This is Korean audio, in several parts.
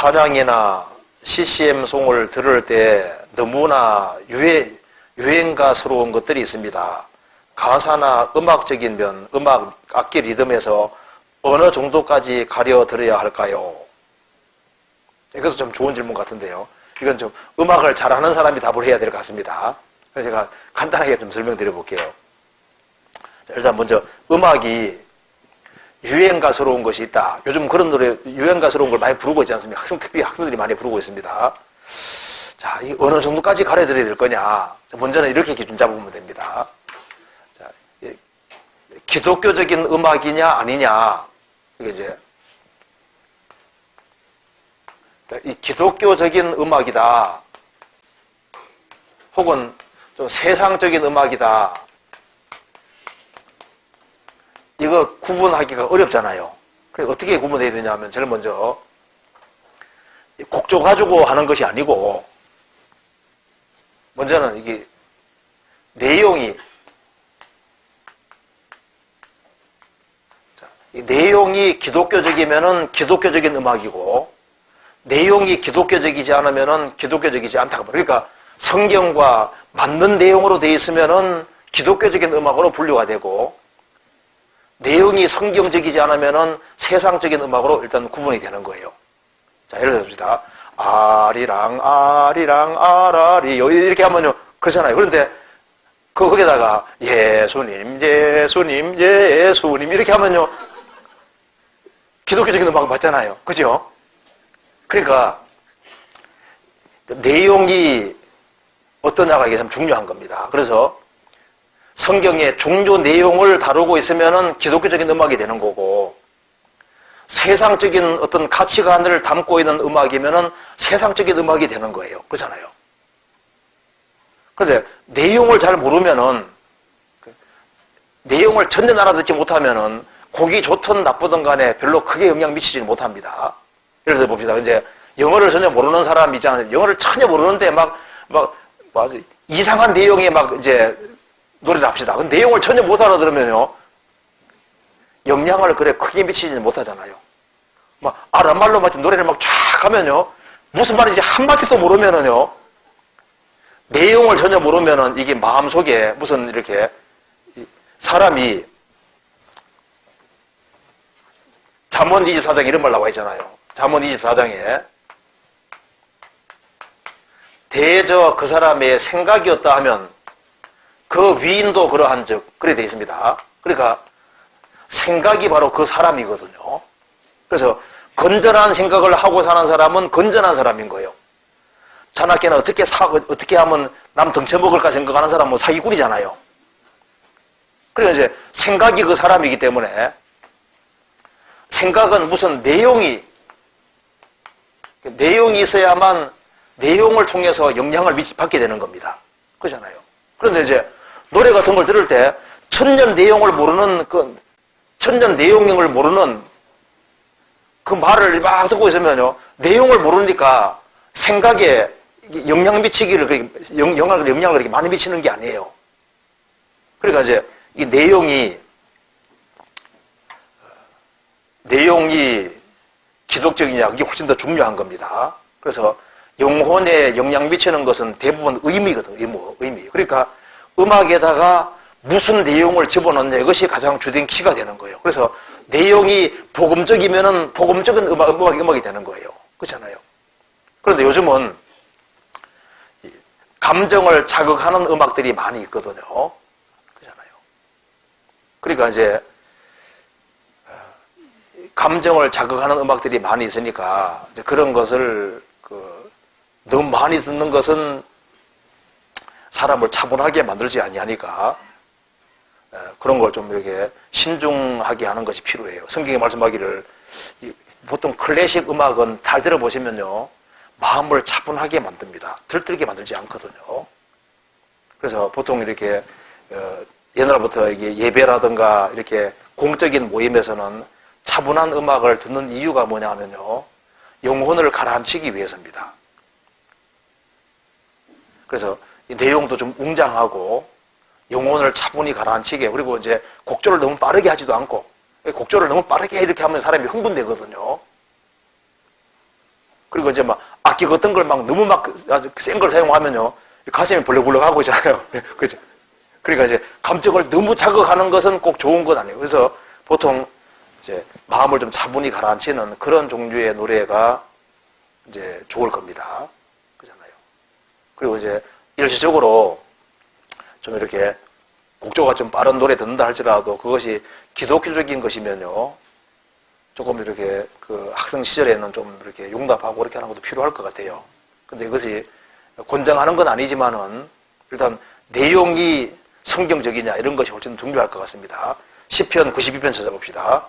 찬양이나 CCM송을 들을 때 너무나 유행가스러운 것들이 있습니다. 가사나 음악적인 면, 음악 악기 리듬에서 어느 정도까지 가려 들어야 할까요? 이것도 좀 좋은 질문 같은데요. 이건 좀 음악을 잘하는 사람이 답을 해야 될 것 같습니다. 그래서 제가 간단하게 좀 설명드려 볼게요. 일단 먼저 음악이 유행가스러운 것이 있다. 요즘 그런 노래, 유행가스러운 걸 많이 부르고 있지 않습니까? 특히 학생들이 많이 부르고 있습니다. 자, 이 어느 정도까지 가려드려야 될 거냐? 먼저는 이렇게 기준 잡으면 됩니다. 자, 기독교적인 음악이냐, 아니냐? 이게 이제, 이 기독교적인 음악이다. 혹은 좀 세상적인 음악이다. 이거 구분하기가 어렵잖아요. 그래서 어떻게 구분해야 되냐면, 제일 먼저, 곡조 가지고 하는 것이 아니고, 먼저는 이게, 내용이, 이 내용이 기독교적이면은 기독교적인 음악이고, 내용이 기독교적이지 않으면은 기독교적이지 않다고. 그러니까 성경과 맞는 내용으로 되어 있으면은 기독교적인 음악으로 분류가 되고, 내용이 성경적이지 않으면은 세상적인 음악으로 일단 구분이 되는 거예요. 자, 예를 들어봅시다. 아리랑, 아리랑, 아라리. 이렇게 하면요. 그렇잖아요. 그런데, 거기다가, 예수님, 예수님, 예수님. 이렇게 하면요. 기독교적인 음악은 맞잖아요. 그죠? 그러니까, 내용이 어떠냐가 이게 참 중요한 겁니다. 그래서, 성경의 중요 내용을 다루고 있으면은 기독교적인 음악이 되는 거고, 세상적인 어떤 가치관을 담고 있는 음악이면은 세상적인 음악이 되는 거예요. 그렇잖아요. 그런데 내용을 잘 모르면은, 내용을 전혀 알아듣지 못하면은, 곡이 좋든 나쁘든 간에 별로 크게 영향 미치지 못합니다. 예를 들어 봅시다. 이제 영어를 전혀 모르는 사람 있잖아요. 영어를 전혀 모르는데 이상한 내용의 이제 노래를 합시다. 그 내용을 전혀 못 알아들으면요. 영향을 그래 크게 미치지는 못하잖아요. 아랍말로 노래를 쫙 하면요. 무슨 말인지 한마디도 모르면은요. 내용을 전혀 모르면은 이게 마음속에 무슨 이렇게 사람이 잠언 24장에 이런 말 나와 있잖아요. 잠언 24장에 대저 그 사람의 생각이었다 하면 그 위인도 그러한 즉 그래 되어 있습니다. 그러니까 생각이 바로 그 사람이거든요. 그래서 건전한 생각을 하고 사는 사람은 건전한 사람인 거예요. 자나깨나 어떻게 하면 남 덩쳐먹을까 생각하는 사람은 사기꾼이잖아요. 그러니까 이제 생각이 그 사람이기 때문에 생각은 무슨 내용이 있어야만 내용을 통해서 영향을 받게 되는 겁니다. 그렇잖아요. 그런데 이제 노래 같은 걸 들을 때 천년 내용을 모르는 그 말을 막 듣고 있으면요. 내용을 모르니까 생각에 영향을 그렇게 많이 미치는 게 아니에요. 그러니까 이제 이 내용이 기독적이냐, 이게 훨씬 더 중요한 겁니다. 그래서 영혼에 영향 미치는 것은 대부분 의미거든, 의미. 그러니까 음악에다가 무슨 내용을 집어넣느냐, 이것이 가장 주된 키가 되는 거예요. 그래서 내용이 복음적이면은 복음적인 음악이 되는 거예요. 그렇잖아요. 그런데 요즘은 감정을 자극하는 음악들이 많이 있거든요. 그렇잖아요. 그러니까 이제 감정을 자극하는 음악들이 많이 있으니까 그런 것을 너무 많이 듣는 것은 사람을 차분하게 만들지 아니하니까 그런 걸 좀 이렇게 신중하게 하는 것이 필요해요. 성경에 말씀하기를 보통 클래식 음악은 잘 들어보시면요. 마음을 차분하게 만듭니다. 들뜨게 만들지 않거든요. 그래서 보통 이렇게 옛날부터 이게 예배라든가 이렇게 공적인 모임에서는 차분한 음악을 듣는 이유가 뭐냐 하면요. 영혼을 가라앉히기 위해서입니다. 그래서 이 내용도 좀 웅장하고 영혼을 차분히 가라앉히게, 그리고 이제 곡조를 너무 빠르게 하지도 않고, 곡조를 너무 빠르게 이렇게 하면 사람이 흥분되거든요. 그리고 이제 막 악기 같은 걸 막 너무 막 아주 센 걸 사용하면요. 가슴이 벌렁벌렁 하고 있잖아요. 그죠? 그러니까 이제 감정을 너무 자극하는 것은 꼭 좋은 건 아니에요. 그래서 보통 이제 마음을 좀 차분히 가라앉히는 그런 종류의 노래가 이제 좋을 겁니다. 그잖아요. 그리고 이제 일시적으로 좀 이렇게 곡조가 좀 빠른 노래 듣는다 할지라도 그것이 기독교적인 것이면요. 조금 이렇게 그 학생 시절에는 좀 이렇게 용납하고 이렇게 하는 것도 필요할 것 같아요. 근데 이것이 권장하는 건 아니지만은 일단 내용이 성경적이냐 이런 것이 훨씬 중요할 것 같습니다. 시편 92편 찾아봅시다.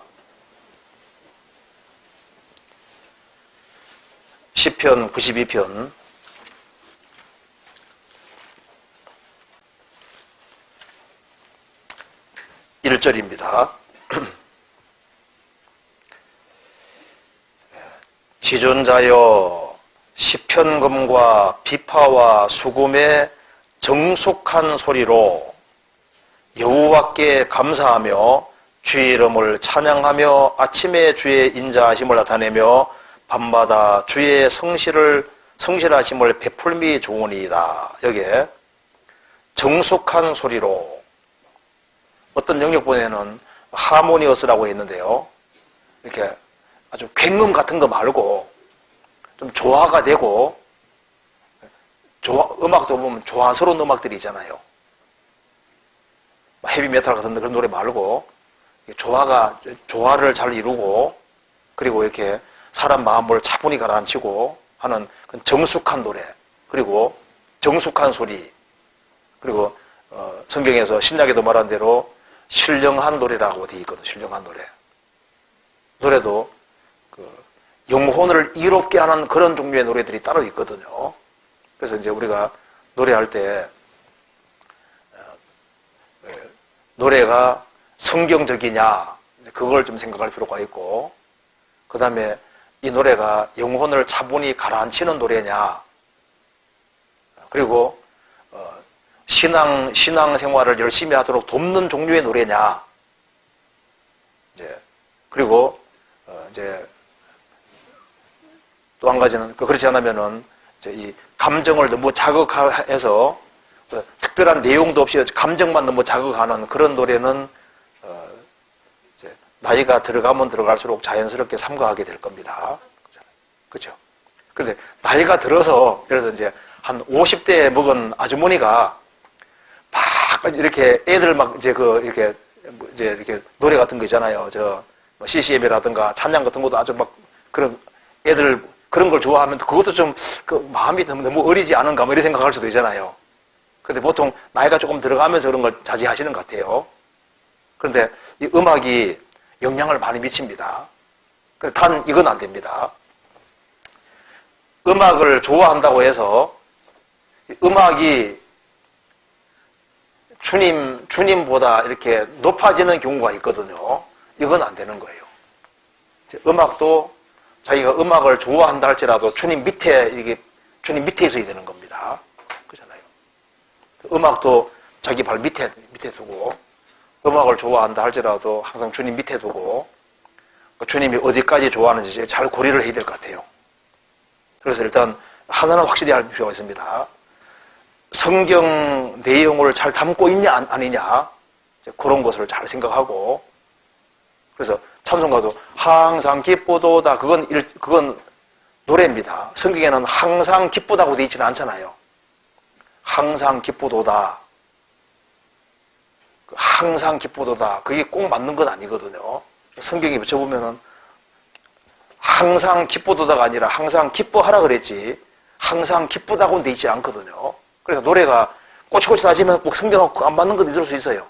시편 92편 1절입니다. 지존자여 시편금과 비파와 수금의 정숙한 소리로 여호와께 감사하며 주의 이름을 찬양하며 아침에 주의 인자하심을 나타내며 밤마다 주의 성실하심을 베풀미 좋으니이다. 여기에 정숙한 소리로 어떤 영역본에는 하모니어스라고 있는데요. 이렇게 아주 굉음 같은 거 말고 좀 조화가 되고 음악도 보면 조화스러운 음악들이 있잖아요. 헤비메탈 같은 그런 노래 말고 조화를 잘 이루고 그리고 이렇게 사람 마음을 차분히 가라앉히고 하는 정숙한 노래 그리고 정숙한 소리 그리고 성경에서 신약에도 말한 대로 신령한 노래라고 되어 있거든요. 신령한 노래. 노래도 영혼을 이롭게 하는 그런 종류의 노래들이 따로 있거든요. 그래서 이제 우리가 노래할 때 노래가 성경적이냐 그걸 좀 생각할 필요가 있고 그 다음에 이 노래가 영혼을 차분히 가라앉히는 노래냐 그리고 신앙생활을 열심히 하도록 돕는 종류의 노래냐 이제 그리고 이제 또 한 가지는 그렇지 않으면은 이제 이 감정을 너무 자극해서 특별한 내용도 없이 감정만 너무 자극하는 그런 노래는 이제 나이가 들어가면 들어갈수록 자연스럽게 삼가하게 될 겁니다. 그렇죠? 그런데 나이가 들어서 예를 들어 이제 한 50대에 먹은 아주머니가 막 이렇게 애들 막 이제 이렇게 노래 같은 거 있잖아요. CCM이라든가 찬양 같은 것도 아주 막 그런 애들 그런 걸 좋아하면 그것도 좀 마음이 너무 어리지 않은가 뭐 이런 생각할 수도 있잖아요. 근데 보통 나이가 조금 들어가면서 그런 걸 자제하시는 것 같아요. 그런데 이 음악이 영향을 많이 미칩니다. 단 이건 안 됩니다. 음악을 좋아한다고 해서 음악이 주님보다 이렇게 높아지는 경우가 있거든요. 이건 안 되는 거예요. 음악도 자기가 음악을 좋아한다 할지라도 주님 밑에 있어야 되는 겁니다. 그렇잖아요. 음악도 자기 발 밑에 두고 음악을 좋아한다 할지라도 항상 주님 밑에 두고 주님이 어디까지 좋아하는지 잘 고려를 해야 될 것 같아요. 그래서 일단 하나는 확실히 할 필요가 있습니다. 성경 내용을 잘 담고 있냐 아니냐 그런 것을 잘 생각하고 그래서 찬송가도 항상 기쁘도다 그건 노래입니다. 성경에는 항상 기쁘다고 되어 있지는 않잖아요. 항상 기쁘도다 항상 기쁘도다 그게 꼭 맞는 건 아니거든요. 성경에 붙여보면은 항상 기쁘도다가 아니라 항상 기뻐하라 그랬지 항상 기쁘다고는 되어 있지 않거든요. 그래서 노래가 꼬치꼬치 따지면 꼭 성경하고 안 맞는 건 있을 수 있어요.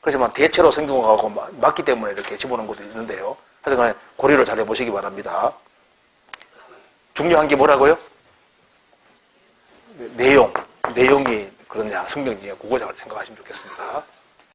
그렇지만 대체로 성경하고 맞기 때문에 이렇게 집어넣은 것도 있는데요. 하여튼 고려를 잘 해보시기 바랍니다. 중요한 게 뭐라고요? 내용이 그러냐 성경이냐 그거 잘 생각하시면 좋겠습니다.